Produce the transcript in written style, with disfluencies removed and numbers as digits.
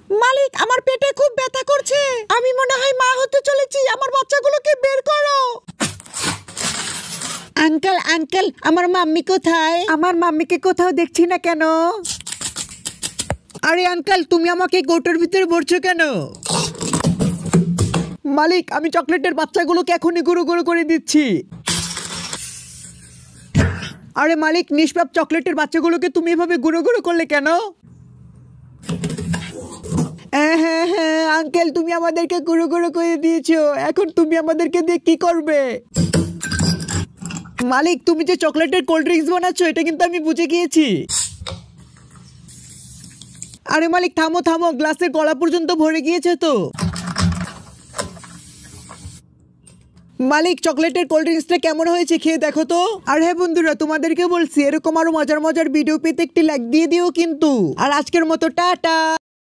মালিক, আমার পেটে খুব ব্যথা করছে। আমি মনে হয় মা হতে চলেছি। আমার বাচ্চাগুলোকে বের করো। আঙ্কেল আঙ্কেল, আমার মাম্মি কোথায়? আমার মাম্মিকে কোথাও দেখছি না কেন? আরে আঙ্কেল, তুমি আমাকে গোটার ভিতরে ভরছো কেন? মালিক, আমি চকলেটের বাচ্চাগুলোকে এখনই গুঁড়ো গুঁড়ো করে দিচ্ছি। আরে মালিক, নিষ্পাপ চকলেটের বাচ্চাগুলোকে তুমি এভাবে গুঁড়ো গুঁড়ো করলে কেন? হ্যাঁ হ্যাঁ আঙ্কেল, তুমি আমাদেরকে গুঁড়ো গুঁড়ো করে দিয়েছো। এখন তুমি আমাদেরকে দিয়ে কি করবে? মালিক, তুমি যে চকলেটের কোল্ড ড্রিঙ্কস বানাচ্ছ, এটা কিন্তু আমি বুঝে গিয়েছি। আরে মালিক, থামো থামো, গ্লাসের গলা পর্যন্ত ভরে গিয়েছে তো। মালিক, চকলেটের কোল্ড ড্রিঙ্কসটা কেমন হয়েছে খেয়ে দেখো তো। আর হ্যাঁ বন্ধুরা, তোমাদেরকে বলছি এরকম আরো মজার মজার ভিডিও পেতে একটি লাইক দিয়ে দিও কিন্তু। আর আজকের মতো টাটা।